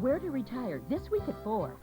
Where to retire this week at 4.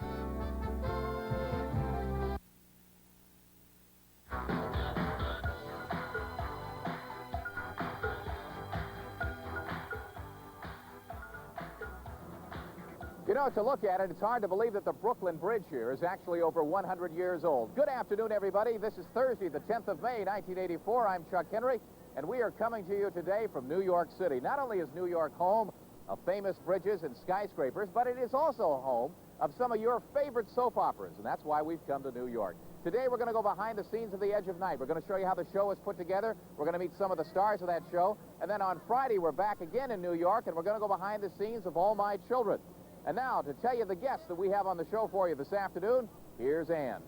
You know, to look at it, it's hard to believe that the Brooklyn Bridge here is actually over 100 years old. Good afternoon, everybody. This is Thursday, the 10th of May, 1984. I'm Chuck Henry, and we are coming to you today from New York City. Not only is New York home of famous bridges and skyscrapers, but it is also home of some of your favorite soap operas, and that's why we've come to New York. Today, we're going to go behind the scenes of The Edge of Night. We're going to show you how the show is put together. We're going to meet some of the stars of that show. And then on Friday, we're back again in New York, and we're going to go behind the scenes of All My Children. And now, to tell you the guests that we have on the show for you this afternoon, here's Ann.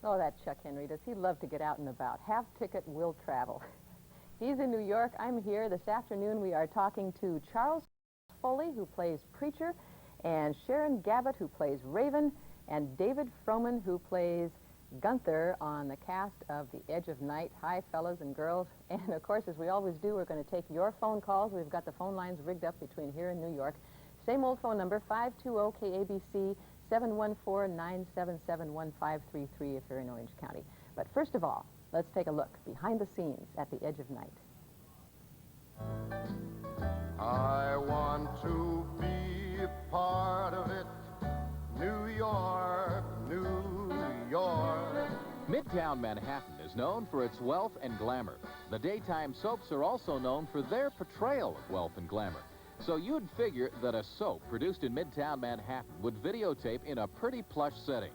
Oh, that Chuck Henry. Does he love to get out and about? Half ticket will travel. He's in New York. I'm here. This afternoon, we are talking to Charles Foley, who plays Preacher, and Sharon Gabbett, who plays Raven, and David Froman, who plays Gunther on the cast of The Edge of Night. Hi, fellas and girls. And, of course, as we always do, we're going to take your phone calls. We've got the phone lines rigged up between here and New York. Same old phone number, 520-KABC, 714-977-1533 if you're in Orange County. But first of all, let's take a look behind the scenes at The Edge of Night. I want to be a part of it. New York, New York. Midtown Manhattan is known for its wealth and glamour. The daytime soaps are also known for their portrayal of wealth and glamour. So you'd figure that a soap produced in Midtown Manhattan would videotape in a pretty plush setting.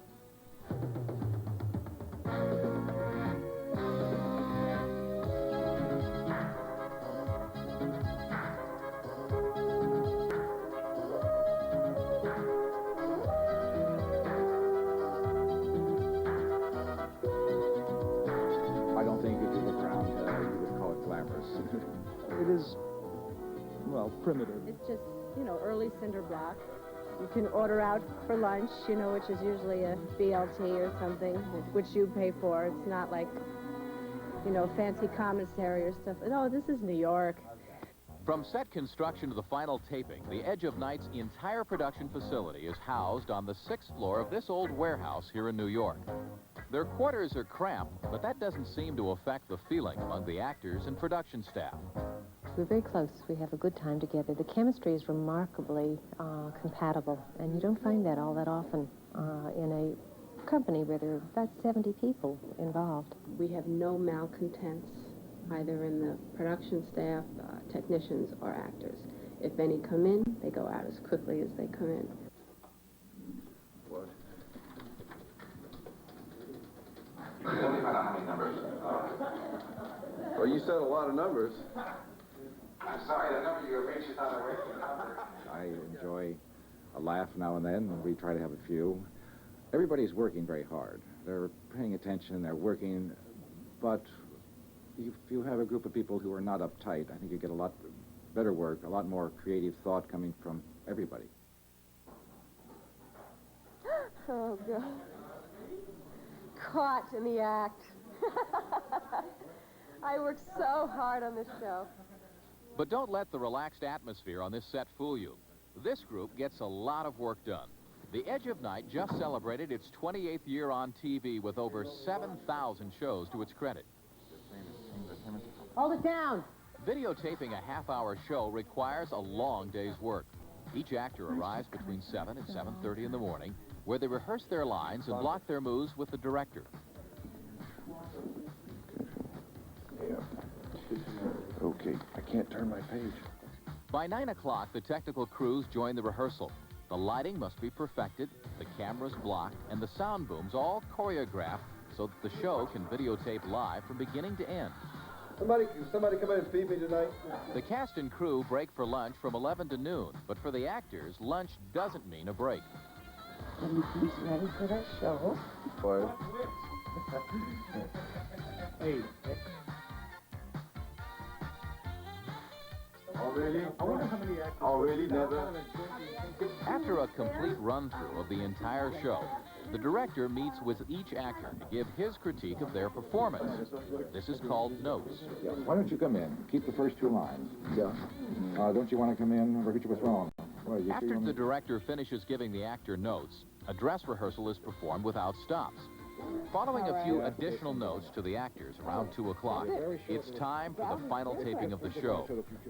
I don't think if you look around, you would call it glamorous. It is, well, primitive. It's just, you know, early cinder block. You can order out for lunch, you know, which is usually a BLT or something, which you pay for. It's not like, you know, fancy commissary or stuff. No, this is New York. From set construction to the final taping, The Edge of Night's entire production facility is housed on the 6th floor of this old warehouse here in New York. Their quarters are cramped, but that doesn't seem to affect the feeling among the actors and production staff. We're very close. We have a good time together. The chemistry is remarkably compatible, and you don't find that all that often in a company where there are about 70 people involved. We have no malcontents, either in the production staff, technicians, or actors. If any come in, they go out as quickly as they come in. What? Tell me about how many numbers. Well, you said a lot of numbers. I'm sorry, the number you arranged is not a regular number. I enjoy a laugh now and then, and we try to have a few. Everybody's working very hard. They're paying attention, they're working, but if you have a group of people who are not uptight, I think you get a lot better work, a lot more creative thought coming from everybody. Oh, God. Caught in the act. I worked so hard on this show. But don't let the relaxed atmosphere on this set fool you. This group gets a lot of work done. The Edge of Night just celebrated its 28th year on TV with over 7,000 shows to its credit. Hold it down. Videotaping a half-hour show requires a long day's work. Each actor arrives between 7 and 7:30 in the morning, where they rehearse their lines and block their moves with the director. Okay, I can't turn my page. By 9 o'clock, the technical crews join the rehearsal. The lighting must be perfected, the cameras blocked, and the sound booms all choreographed so that the show can videotape live from beginning to end. Somebody come in and feed me tonight? The cast and crew break for lunch from 11 to noon, but for the actors, lunch doesn't mean a break. Everything's ready for the show. What? Hey. Already? I wonder how many actors... Already? Never? After a complete run-through of the entire show, the director meets with each actor to give his critique of their performance. This is called notes. Yeah. Why don't you come in? Keep the first two lines. Yeah. Don't you want to come in? Or what's wrong? Well, you see After when the director finishes giving the actor notes, a dress rehearsal is performed without stops. Following a few additional notes to the actors around 2 o'clock, it's time for the final taping of the show.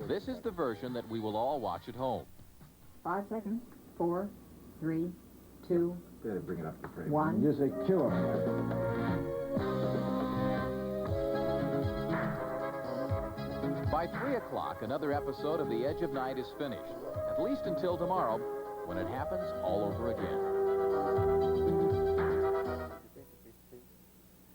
This is the version that we will all watch at home. 5 seconds. 4, 3, 2, Better bring it up to frame. 1. Music, cue. By 3 o'clock, another episode of The Edge of Night is finished, at least until tomorrow, when it happens all over again.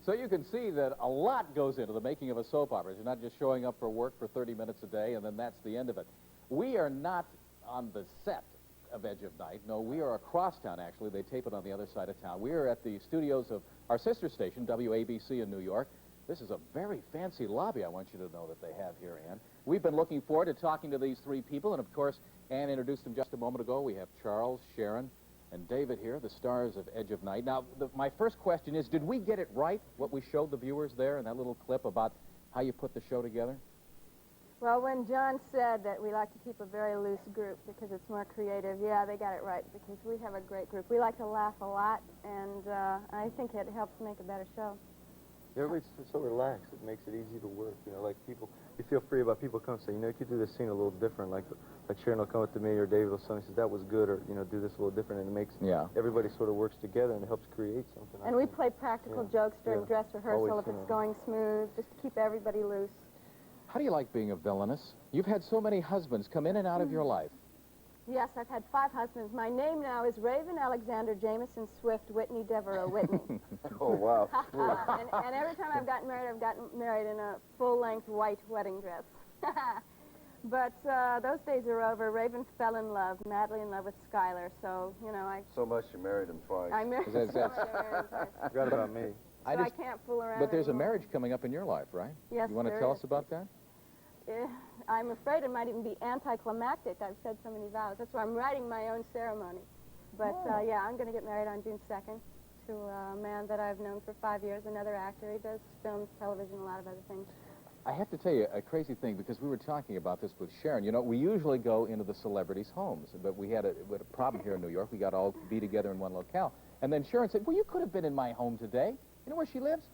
So you can see that a lot goes into the making of a soap opera. You're not just showing up for work for 30 minutes a day and then that's the end of it. We are not on the set of Edge of Night. No, we are across town, actually. They tape it on the other side of town. We are at the studios of our sister station, WABC in New York. This is a very fancy lobby, I want you to know, that they have here, Ann. We've been looking forward to talking to these 3 people, and of course, Ann introduced them just a moment ago. We have Charles, Sharon, and David here, the stars of Edge of Night. Now, my first question is, did we get it right, what we showed the viewers there in that little clip about how you put the show together? Well, when John said that we like to keep a very loose group because it's more creative, yeah, they got it right, because we have a great group. We like to laugh a lot, and I think it helps make a better show. Everybody's so relaxed, it makes it easy to work. You know, like people, you feel free about people come and say, you know, you could do this scene a little different. Like Sharon will come up to me or David will say, that was good, or, you know, do this a little different, and it makes everybody sort of works together and it helps create something. And we play practical jokes during dress rehearsal Always, if it's going smooth, just to keep everybody loose. How do you like being a villainess? You've had so many husbands come in and out of your life. Yes, I've had 5 husbands. My name now is Raven Alexander Jameson Swift Whitney Devereaux Whitney. Oh, wow. and every time I've gotten married in a full-length white wedding dress. But those days are over. Raven fell in love, madly in love with Skylar, so, you know, So much you married him twice. I married him twice. Forgot about me. So I can't fool around But there's a anymore. marriage coming up in your life, right? Yes, You want to there tell is. us about that? I'm afraid it might even be anticlimactic. I've said so many vows. That's why I'm writing my own ceremony. But, yeah, I'm going to get married on June 2nd to a man that I've known for 5 years, another actor. He does films, television, a lot of other things. I have to tell you a crazy thing, because we were talking about this with Sharon. You know, we usually go into the celebrities' homes, but we had a problem here in New York. We got all be together in one locale. And then Sharon said, well, you could have been in my home today. You know where she lives?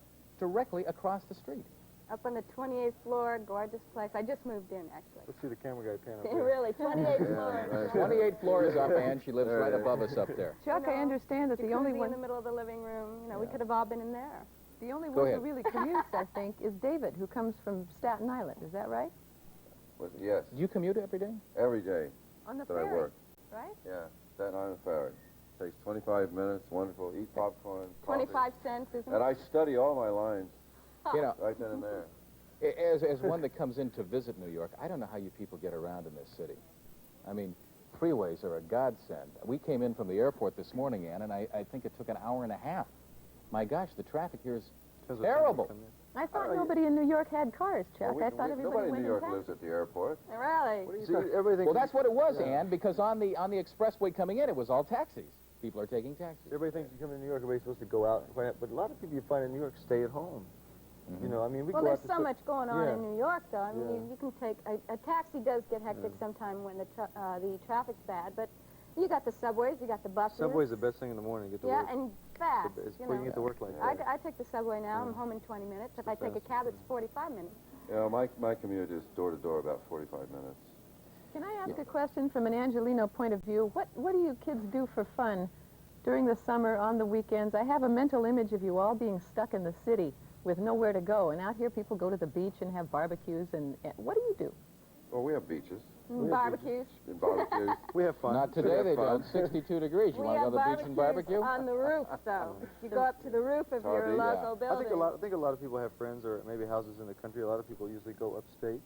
Directly across the street. Up on the 28th floor, gorgeous place. I just moved in, actually. Let's see the camera guy pan up there. Really, 28th floor. 28 floors up, and she lives right above us up there. Chuck, I understand that the only in one... the middle of the living room. You know, we could have all been in there. The only Go one who ahead. really commutes, I think, is David, who comes from Staten Island. Is that right? Yes, Do you commute every day? every day On the that I ferry, work. right? Yeah, Staten Island Ferry. Takes 25 minutes, wonderful, eat popcorn, coffee. 25 cents, isn't And it? I study all my lines You know, right then and there. as one that comes in to visit New York, I don't know how you people get around in this city. I mean, freeways are a godsend. We came in from the airport this morning, Ann, and I think it took an hour and a half. My gosh, the traffic here is terrible. I thought nobody in New York had cars, Chuck. Well, I thought everybody nobody in went New York in lives at the airport. Really? See, everything. Well, that's what it was, Ann, because on the expressway coming in, it was all taxis. People are taking taxis. Everybody thinks you come to New York, everybody's supposed to go out and find out. But a lot of people you find in New York stay at home. You know, I mean, we Well, go there's out to so much going on Yeah. in New York, though. I mean, Yeah. you can take a taxi does get hectic sometime when the traffic's bad, but you got the subways, you got the buses. Subway's the best thing in the morning to get to Yeah, work. and fast. It's You before you know. get to work like I, that. I take the subway now. I'm home in 20 minutes. If I take a cab, it's 45 minutes. You know, my commute is door to door about 45 minutes. Can I ask a question from an Angelino point of view? What do you kids do for fun during the summer, on the weekends? I have a mental image of you all being stuck in the city with nowhere to go. And out here, people go to the beach and have barbecues. And what do you do? Well, we have beaches. Barbecues. And barbecues. We have fun. Not today, they don't. 62 degrees. You We want to have go to the beach and barbecue? on the roof, though. You go up to the roof of your Harvey, yeah. local I building. think a lot of people have friends or maybe houses in the country. A lot of people usually go upstate.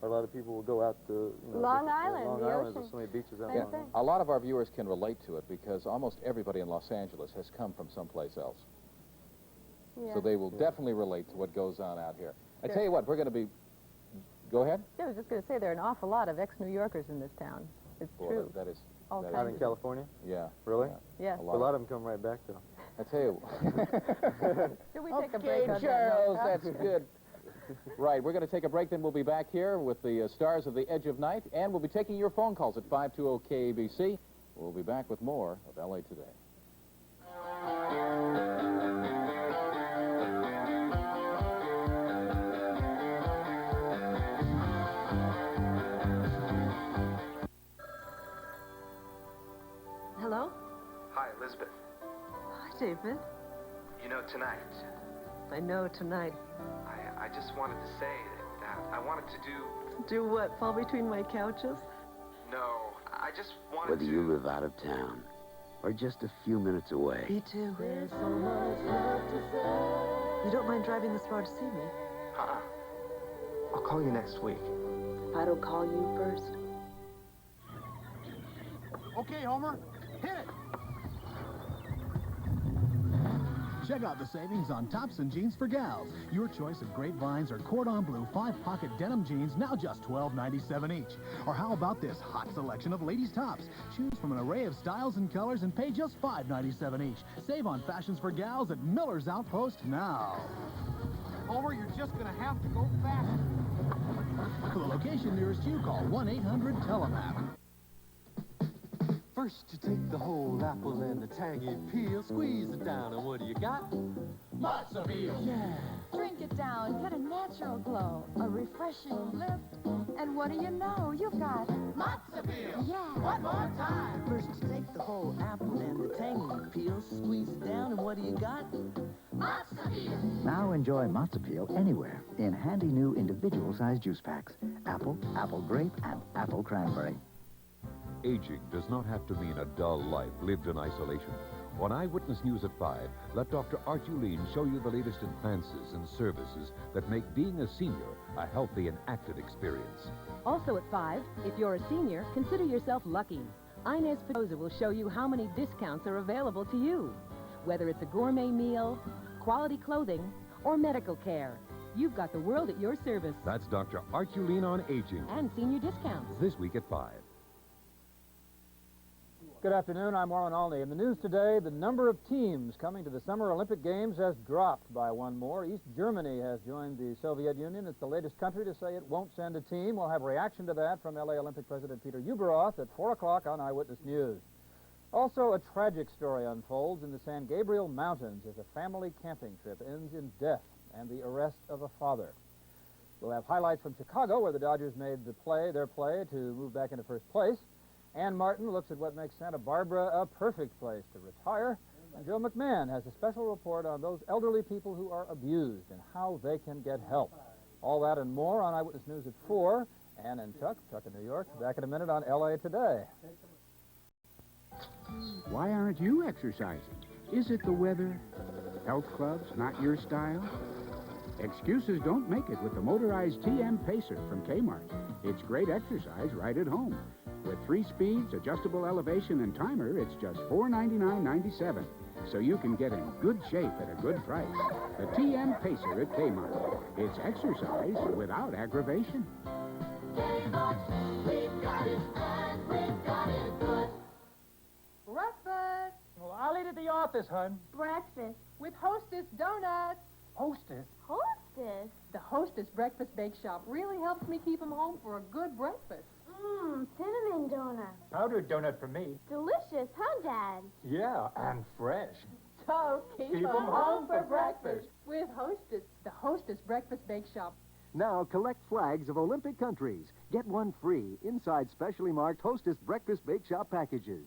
A lot of people will go out to Long different- Island, Long the Island. ocean. There's so many beaches out Same on thing. A lot of our viewers can relate to it because almost everybody in Los Angeles has come from someplace else. Yeah. So they will definitely relate to what goes on out here. I tell you what, we're going to be... Go ahead. I was just going to say there are an awful lot of ex-New Yorkers in this town. It's Boy, true. that is... All that Out kinds in of California? Yeah. Really? Yes. A A lot. lot of them come right back though. I tell you... Should we take a Okay, break on that Charles, note? that's good. Right, we're going to take a break, then we'll be back here with the stars of The Edge of Night, and we'll be taking your phone calls at 520 KABC. We'll be back with more of L.A. Today. Hello? Hi, Elizabeth. Hi, David. You know, tonight, I know tonight. I just wanted to say that I wanted to do... Do what? Fall between my couches? No, I just wanted Whether you live out of town or just a few minutes away. Me too. There's so much love to say. You don't mind driving this far to see me? I'll call you next week. If I don't call you first. Okay, Homer, hit it! Check out the savings on tops and jeans for gals. Your choice of grapevines or cordon bleu 5-pocket denim jeans, now just $12.97 each. Or how about this hot selection of ladies' tops? Choose from an array of styles and colors and pay just $5.97 each. Save on fashions for gals at Miller's Outpost now. Homer, you're just going to have to go faster. For the location nearest you, call 1-800-TELEMAP. First, you take the whole apple and the tangy peel, squeeze it down, and what do you got? Matzo meal. Yeah. Drink it down, get a natural glow, a refreshing lift, and what do you know? You've got Matzo meal. Yeah. One more time. First, you take the whole apple and the tangy peel, squeeze it down, and what do you got? Matzo meal. Now enjoy matzo peel anywhere in handy new individual-sized juice packs. Apple, apple grape, and apple cranberry. Aging does not have to mean a dull life lived in isolation. On Eyewitness News at 5, let Dr. Archie Lean show you the latest advances and services that make being a senior a healthy and active experience. Also at 5, if you're a senior, consider yourself lucky. Inez Pedroza will show you how many discounts are available to you. Whether it's a gourmet meal, quality clothing, or medical care, you've got the world at your service. That's Dr. Archie Lean on aging. And senior discounts. This week at 5. Good afternoon, I'm Warren Alney. In the news today, the number of teams coming to the Summer Olympic Games has dropped by one more. East Germany has joined the Soviet Union. It's the latest country to say it won't send a team. We'll have a reaction to that from LA Olympic President Peter Ueberroth at 4 o'clock on Eyewitness News. Also, a tragic story unfolds in the San Gabriel Mountains as a family camping trip ends in death and the arrest of a father. We'll have highlights from Chicago, where the Dodgers made their play to move back into first place. Ann Martin looks at what makes Santa Barbara a perfect place to retire. And Joe McMahon has a special report on those elderly people who are abused and how they can get help. All that and more on Eyewitness News at 4. Ann and Chuck in New York, back in a minute on LA Today. Why aren't you exercising? Is it the weather? Health clubs not your style? Excuses don't make it with the motorized TM Pacer from Kmart. It's great exercise right at home. With 3 speeds, adjustable elevation, and timer, it's just $499.97. So you can get in good shape at a good price. The TM Pacer at Kmart. It's exercise without aggravation. Kmart, we've got it, and we've got it good. Breakfast. Well, I'll eat at the office, hon. Breakfast. With Hostess Donuts. Hostess? Hostess? The Hostess Breakfast Bake Shop really helps me keep them home for a good breakfast. Cinnamon donuts. Powdered donut for me. Delicious, huh, Dad? Yeah, and fresh. So keep 'em home for breakfast with Hostess, the Hostess Breakfast Bake Shop. Now collect flags of Olympic countries. Get one free inside specially marked Hostess Breakfast Bake Shop packages.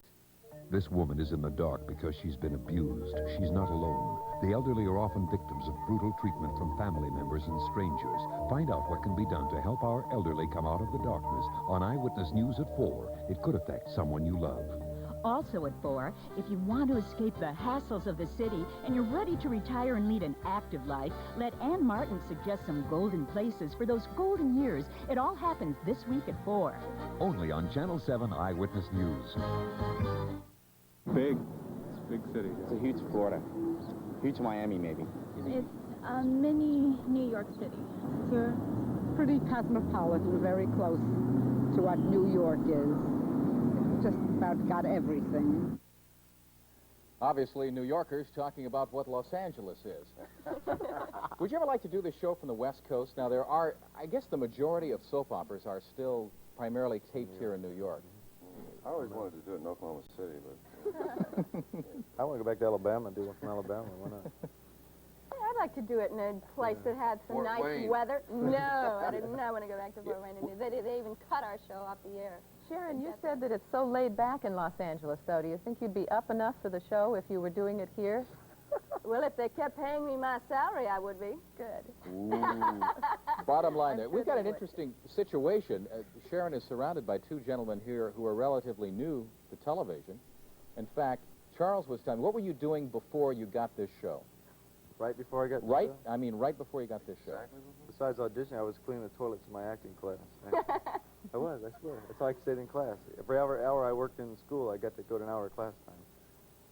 This woman is in the dark because she's been abused. She's not alone. The elderly are often victims of brutal treatment from family members and strangers. Find out what can be done to help our elderly come out of the darkness on Eyewitness News at 4. It could affect someone you love. Also at 4, if you want to escape the hassles of the city and you're ready to retire and lead an active life, let Ann Martin suggest some golden places for those golden years. It all happens this week at 4. Only on Channel 7 Eyewitness News. Big. It's a big city. It's a huge Florida. Huge Miami, maybe. It's a mini New York City. It's pretty cosmopolitan, very close to what New York is. It's just about got everything. Obviously, New Yorkers talking about what Los Angeles is. Would you ever like to do this show from the West Coast? Now, there are, I guess the majority of soap operas are still primarily taped here in New York. I always wanted to do it in Oklahoma City, but... I want to go back to Alabama and do one from Alabama. Why not? I'd like to do it in a place that had some Fort nice Wayne. weather. No, I did not want to go back to Fort Wayne. They even cut our show off the air. Sharon, you said that it's so laid back in Los Angeles, though. Do you think you'd be up enough for the show if you were doing it here? Well, if they kept paying me my salary, I would be. Good. Ooh. Bottom line, I'm we've sure got an they would. interesting situation. Sharon is surrounded by two gentlemen here who are relatively new to television. In fact, Charles was telling me, what were you doing before you got this show? Right before I got Right? I mean, right before you got this show. Besides auditioning, I was cleaning the toilets in my acting class. I was, I swear. That's how I stayed in class. Every hour I worked in school, I got to go to an hour of class time.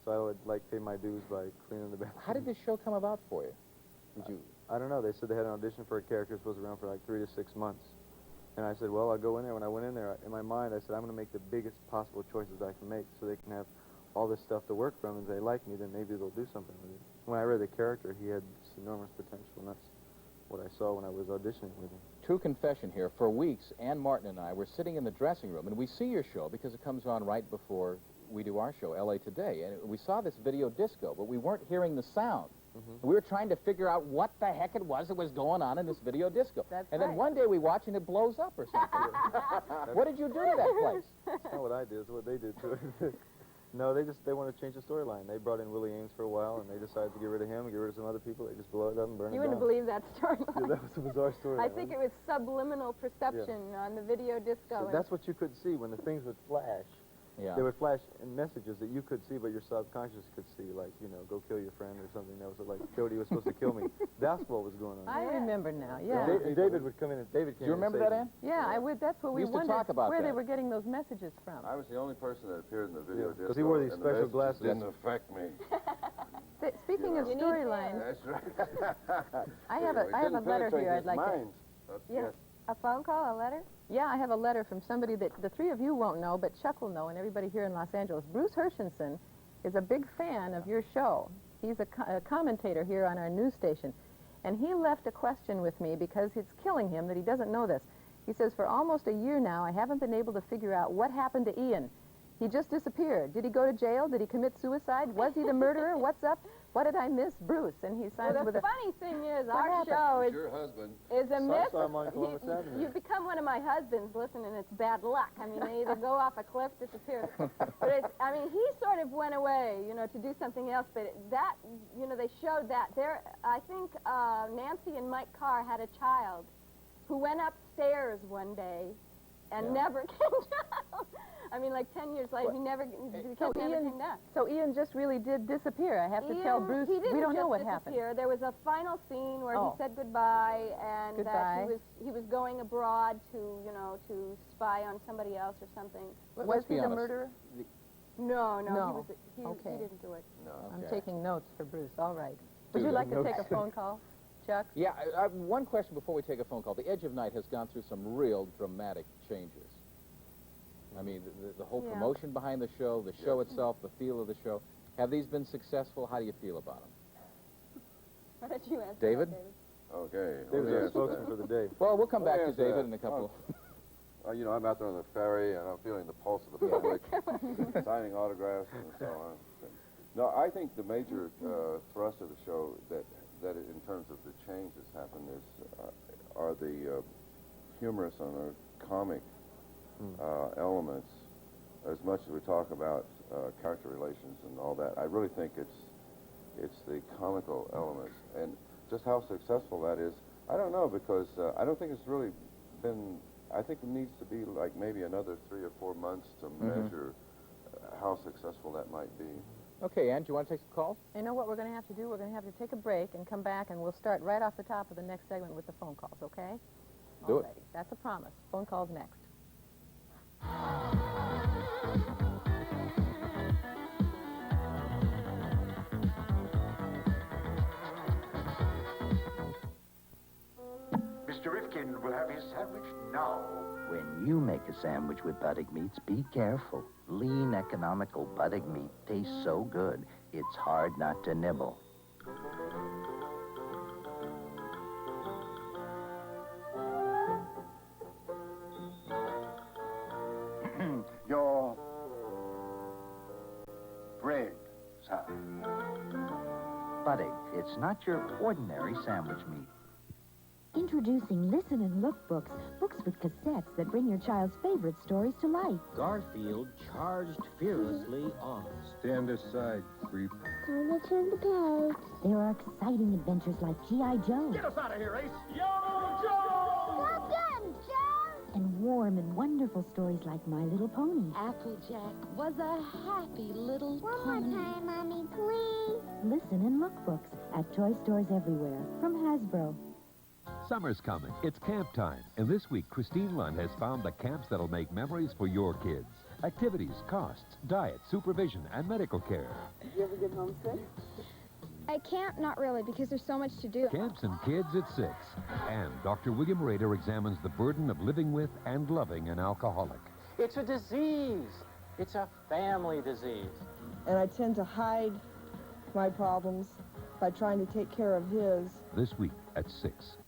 So I would, like, pay my dues by cleaning the bathroom. How did this show come about for you? Did you... I don't know. They said they had an audition for a character that was around for like 3 to 6 months. And I said, well, I'll go in there. When I went in there, in my mind, I said, I'm going to make the biggest possible choices I can make so they can have all this stuff to work from, and if they like me, then maybe they'll do something with it. When I read the character, he had this enormous potential, and that's what I saw when I was auditioning with him. True confession here. For weeks, Ann Martin and I were sitting in the dressing room, and we see your show because it comes on right before we do our show, LA Today. And we saw this video disco, but we weren't hearing the sound. We were trying to figure out what the heck it was that was going on in this video disco. And then one day we watch and it blows up or something. What did you do to that place? That's not what I did. It's what they did to it. No, they wanted to change the storyline. They brought in Willie Ames for a while, and they decided to get rid of him and get rid of some other people. They just blow it up and burn it You down. wouldn't believe that storyline. Yeah, that was a bizarre storyline. I think it was subliminal perception on the video disco. So that's what you could see when the things would flash. Yeah. They would flash in messages that you could see, but your subconscious could see, like, you know, go kill your friend or something. That was like, Jody was supposed to kill me. That's what was going on. I remember now, yeah. David would come in, and David came Do you remember that, Ann? Yeah, I would. That's what we used to wondered talk about where that. they were getting those messages from. I was the only person that appeared in the video disco. because he wore these and special the glasses. didn't affect me. Speaking of storylines, That's right. I have a letter here I'd like to... Yeah. A phone call, a letter? Yeah, I have a letter from somebody that the three of you won't know, but Chuck will know, and everybody here in Los Angeles. Bruce Hershenson is a big fan of your show. He's a commentator here on our news station, and he left a question with me because it's killing him that he doesn't know this. He says, for almost a year now, I haven't been able to figure out what happened to Ian. He just disappeared. Did he go to jail? Did he commit suicide? Was he the murderer? What's up? What did I miss, Bruce? And he signs with a... The funny thing is, What our happened? show It's your husband. is a myth. You become one of my husbands, listen, and it's bad luck. I mean, they either go off a cliff, disappear. But I mean, he sort of went away, you know, to do something else. But that, you know, they showed that. I think Nancy and Mike Carr had a child who went upstairs one day and never came down. I mean, like 10 years later, he never came down. So Ian just really did disappear. I have to tell Bruce, he didn't we don't know what just happened. disappear. There was a final scene where he said goodbye, and that he was going abroad to, you know, to spy on somebody else or something. Was he the murderer? No, No. he Okay. didn't do it. No. I'm taking notes for Bruce. All right. Would you like to take a phone call, Chuck? Yeah, one question before we take a phone call. The Edge of Night has gone through some real dramatic changes. I mean, the whole promotion behind the show itself, the feel of the show. Have these been successful? How do you feel about them? Why don't you answer David? that, David? Okay. David's our spokesman for the day. Well, we'll come back to answer David that. in a couple. You know, I'm out there on the ferry, and I'm feeling the pulse of the public, signing autographs and so on. No, I think the major thrust of the show that in terms of the change that's happened are the humorous and the comic elements. As much as we talk about character relations and all that, I really think it's the comical elements, and just how successful that is, I don't know, because I don't think it's really been. I think it needs to be like maybe another 3 or 4 months to measure how successful that might be. Okay, Ann, do you want to take some calls? You know what we're going to have to do? We're going to have to take a break and come back, and we'll start right off the top of the next segment with the phone calls, okay? Do it. Alrighty. That's a promise. Phone calls next. Mr. Rifkin will have his sandwich now. When you make a sandwich with buttocks meats, be careful. Lean, economical buttocks meat tastes so good. it's hard not to nibble. Your bread, sir. Buddy, it's not your ordinary sandwich meat. Introducing Listen and Look books, books with cassettes that bring your child's favorite stories to life. Garfield charged fearlessly on. Stand aside, creep. Time to turn the page. There are exciting adventures like G.I. Joe. Get us out of here, Ace! Yo, Well done, Joe! And warm and wonderful stories like My Little Pony. Applejack was a happy little One pony. more time, Mommy, please. Listen and Look books at toy stores everywhere from Hasbro. Summer's coming. It's camp time. And this week, Christine Lund has found the camps that'll make memories for your kids. Activities, costs, diet, supervision, and medical care. You ever get homesick? At camp, not really, because there's so much to do. Camps and Kids at 6. And Dr. William Rader examines the burden of living with and loving an alcoholic. It's a disease. It's a family disease. And I tend to hide my problems by trying to take care of his. This week at 6.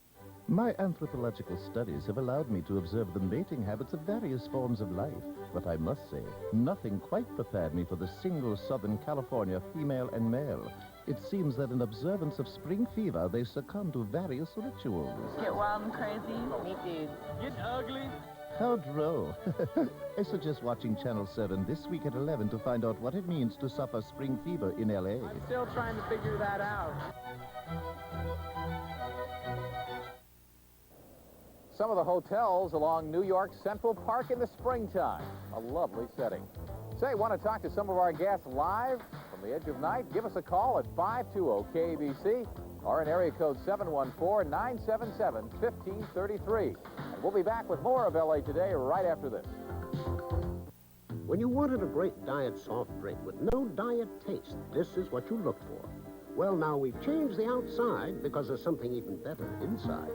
My anthropological studies have allowed me to observe the mating habits of various forms of life. But I must say, nothing quite prepared me for the single Southern California female and male. It seems that in observance of spring fever, they succumb to various rituals. Get wild and crazy. Me too. Getting ugly? How droll. I suggest watching Channel 7 this week at 11 to find out what it means to suffer spring fever in L.A. I'm still trying to figure that out. Some of the hotels along New York's Central Park in the springtime. A lovely setting. Say, want to talk to some of our guests live from the edge of night? Give us a call at 520-KBC or in area code 714-977-1533. And we'll be back with more of LA Today right after this. When you wanted a great diet soft drink with no diet taste, this is what you looked for. Well, now we've changed the outside because there's something even better inside.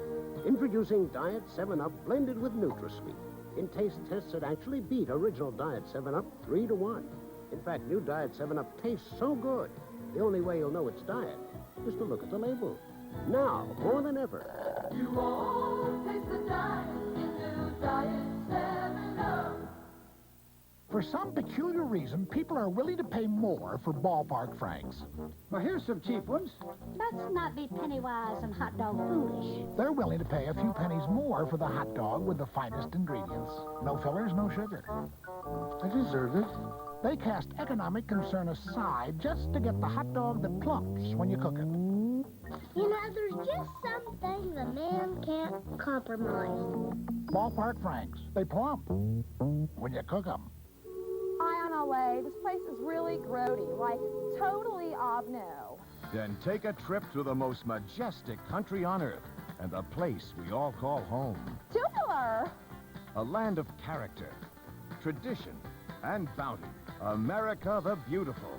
Introducing Diet 7-Up blended with NutraSweet. In taste tests, it actually beat original Diet 7-Up 3-1. In fact, new Diet 7-Up tastes so good, the only way you'll know it's diet is to look at the label. Now, more than ever. You won't taste the diet in new Diet 7-Up. For some peculiar reason, people are willing to pay more for ballpark franks. Well, here's some cheap ones. Let's not be penny-wise and hot dog foolish. They're willing to pay a few pennies more for the hot dog with the finest ingredients. No fillers, no sugar. I deserve it. They cast economic concern aside just to get the hot dog that plumps when you cook it. You know, there's just some things a man can't compromise. Ballpark franks, they plump when you cook them. Ion LA, this place is really grody, like totally obno. Then take a trip to the most majestic country on earth and the place we all call home. Tubular! A land of character, tradition, and bounty. America the Beautiful.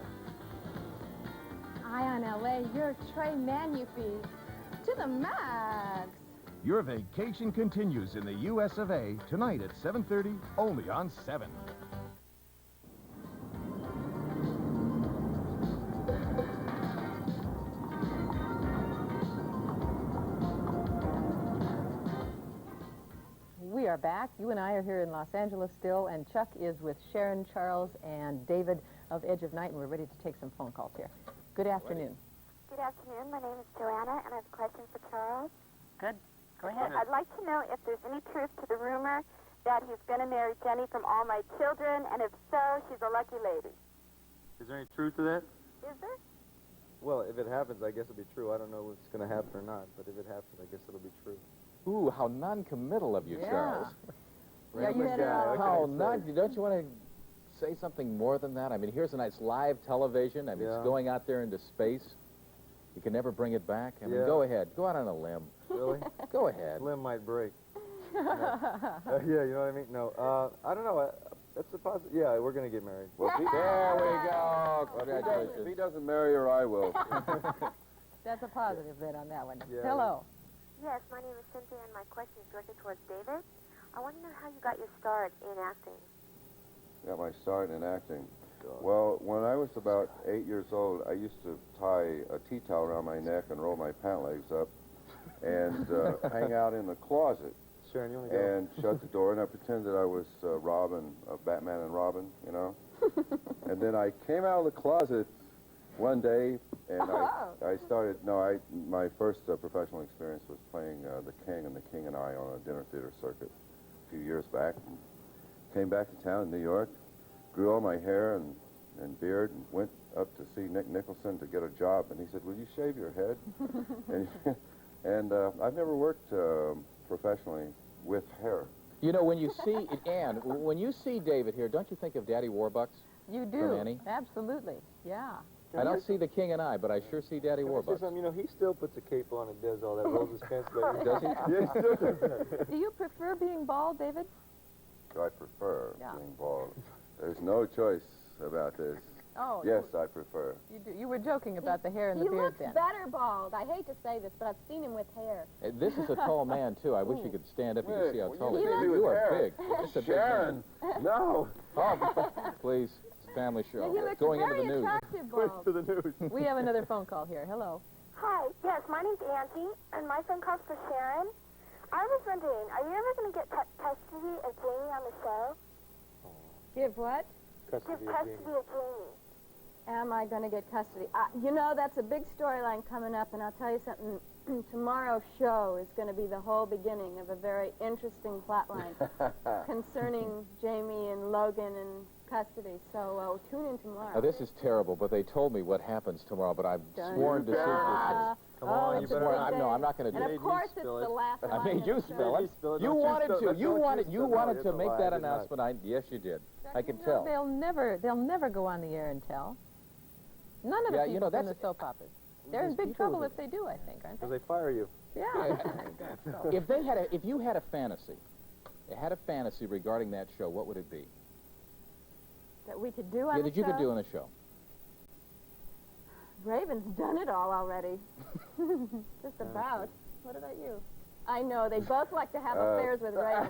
Ion LA, you're très magnifique. To the max. Your vacation continues in the U.S. of A. tonight at 7:30, only on 7. We are back. You and I are here in Los Angeles still, and Chuck is with Sharon, Charles, and David of Edge of Night, and we're ready to take some phone calls here. Good afternoon. Good afternoon. My name is Joanna, and I have a question for Charles. Good. Go ahead. I'd like to know if there's any truth to the rumor that he's going to marry Jenny from All My Children, and if so, she's a lucky lady. Is there any truth to that? Is there? Well, if it happens, I guess it'll be true. I don't know if it's going to happen or not, but if it happens, I guess it'll be true. Ooh, how non-committal of you, Yeah. Charles. Yeah, you said How non... Don't you want to say something more than that? I mean, here's a nice live television. I mean, it's going out there into space. You can never bring it back. I mean, go ahead. Go out on a limb. Really? Go ahead. Limb might break. Yeah, you know what I mean? No, I don't know. That's a positive. Yeah, we're going to get married. Well, there we go. Congratulations. If he doesn't marry her, I will. That's a positive then on that one. Yeah. Hello. Yes, my name is Cynthia, and my question is directed towards David. I want to know how you got your start in acting. Got my start in acting. Well, when I was about 8 years old, I used to tie a tea towel around my neck and roll my pant legs up and hang out in the closet. Sharon, you want to go? And shut the door, and I pretended I was Robin, Batman and Robin, you know. And then I came out of the closet one day, and I started. No, my first professional experience was playing The King and The King and I on a dinner theater circuit a few years back. Came back to town in New York, grew all my hair and beard, and went up to see Nick Nicholson to get a job. And he said, "Will you shave your head?" and I've never worked professionally with hair. You know, when you see, Ann, when you see David here, don't you think of Daddy Warbucks? You do. From Annie? Absolutely. Yeah. I don't see The King and I, but I sure see Daddy Warbucks. You know, he still puts a cape on and does all that, rolls his pants back. Does he? Yeah, he still does that. Do you prefer being bald, David? I prefer being bald. There's no choice about this. Oh, yes, I prefer. You do. You were joking about the hair and the beard then. He looks better bald. I hate to say this, but I've seen him with hair. This is a tall man, too. I wish you could stand up. You could see how tall he is. You You are hair. big. It's a big Sharon, man. no. Oh, please. It's a family show. He looks Going very into the news. attractive bald. To the news. We have another phone call here. Hello. Hi, yes, my name's Angie, and my phone call's for Sharon. I was wondering, are you ever going to get custody of Jamie on the show? Give what? Give custody of Jamie. Am I going to get custody? You know, that's a big storyline coming up, and I'll tell you something. Tomorrow's show is going to be the whole beginning of a very interesting plotline concerning Jamie and Logan and custody. So tune in tomorrow. Now, this is terrible, but they told me what happens tomorrow, but I've sworn to secrecy. Come on, you better not. No, I'm not going to do And it. of course, it's the last line. I made you spill it. You wanted to. You wanted to make that announcement. Yes, you did. I can tell. They'll never go on the air and tell. None of the people from the soap operas. They're in big trouble if they do, I think, aren't they? Because they fire you. Yeah. If you had a fantasy regarding that show, what would it be? That we could do on the that you show? could do on the show. Raven's done it all already. Just about. What about you? I know, they both like to have affairs with Raven.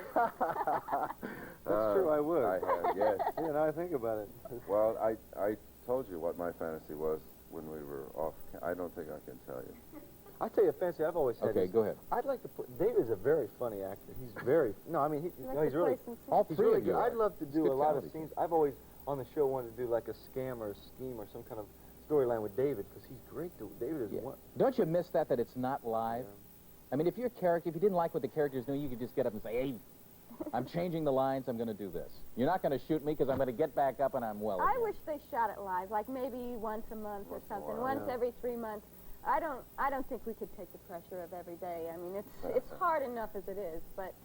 That's true, I would. I have, yes. Yeah, now I think about it. Well, I told you what my fantasy was when we were off. I don't think I can tell you. I tell you a fancy I've always had. Okay, go ahead. I'd like to put. David is a very funny actor. He's very. No, I mean, he's really. All He's three really of you good. are. I'd love to It's do good a lot of comedy. scenes. I've always on the show wanted to do like a scam or a scheme or some kind of storyline with David because he's great. David is one. Don't you miss that it's not live? I mean, if you didn't like what the character's doing, you could just get up and say, "Hey, I'm changing the lines. I'm going to do this. You're not going to shoot me because I'm going to get back up and I'm well I again." wish they shot it live, like maybe once a month or something, once every 3 months. I don't think we could take the pressure of every day. I mean, it's hard enough as it is, but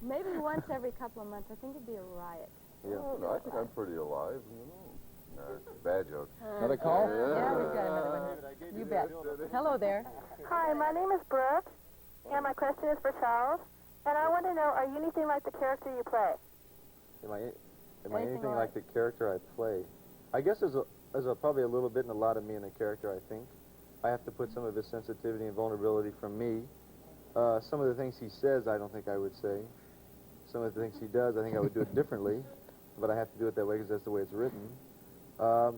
maybe once every couple of months. I think it'd be a riot. Yeah. No, I think I'm pretty alive. You know. No, it's a bad joke. Another call? Yeah, we've got another one. You bet. Hello there. Hi, my name is Brooke, and my question is for Charles. And I want to know, are you anything like the character you play? Am I anything like the character I play? I guess there's probably a little bit and a lot of me in the character, I think. I have to put some of his sensitivity and vulnerability from me. Some of the things he says, I don't think I would say. Some of the things he does, I think I would do it differently. But I have to do it that way because that's the way it's written.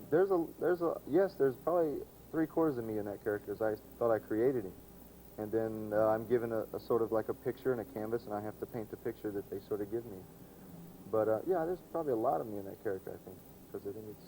There's probably 3/4 of me in that character as I thought I created him. And then I'm given a sort of like a picture and a canvas, and I have to paint the picture that they sort of give me. But, yeah, there's probably a lot of me in that character, I think, because I think it's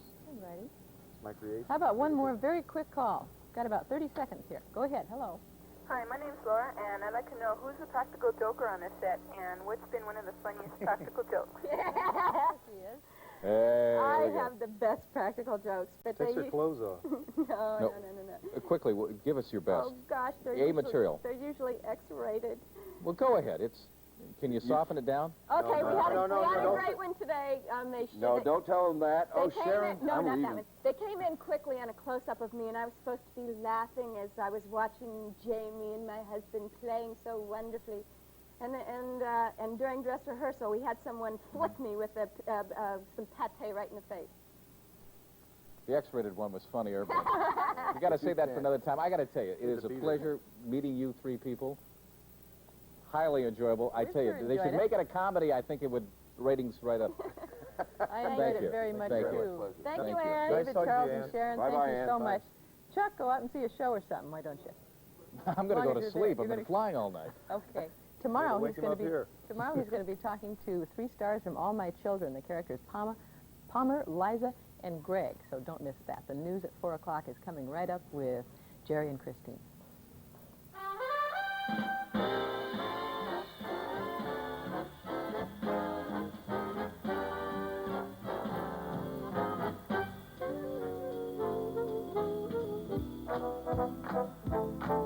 my creation. How about one more very quick call? Got about 30 seconds here. Go ahead. Hello. Hi, my name's Laura, and I'd like to know who's the practical joker on this set, and what's been one of the funniest practical jokes? She is. I have the best practical jokes, but Takes her clothes off. No. Quickly, give us your best. Oh gosh, they're material. They're usually X-rated. Well, go ahead. Can you soften it down? Okay, we had a great one today. Don't tell them that. Oh, Sharon, no, I'm not leaving. that one. They came in quickly on a close-up of me, and I was supposed to be laughing as I was watching Jamie and my husband playing so wonderfully. And during dress rehearsal, we had someone flick me with some pate right in the face. The X-rated one was funnier, but you got to say that for another time. I got to tell you, it is a pleasure meeting you three people. Highly enjoyable. I tell you, they should make it a comedy. I think it would ratings right up. I enjoyed it very much, too. Thank you, Ann. Nice David, talking to Charles, you, and Ann. Sharon, Bye-bye, thank you Ann. so Bye. much. Chuck, go out and see a show or something, why don't you? I'm going to go to As long as you're sleep. there, I've been flying all night. Okay. Tomorrow Wake he's him going up to be here. tomorrow he's going to be talking to 3 stars from All My Children. The characters Palmer, Liza, and Greg. So don't miss that. The news at 4 o'clock is coming right up with Jerry and Christine. Thank you.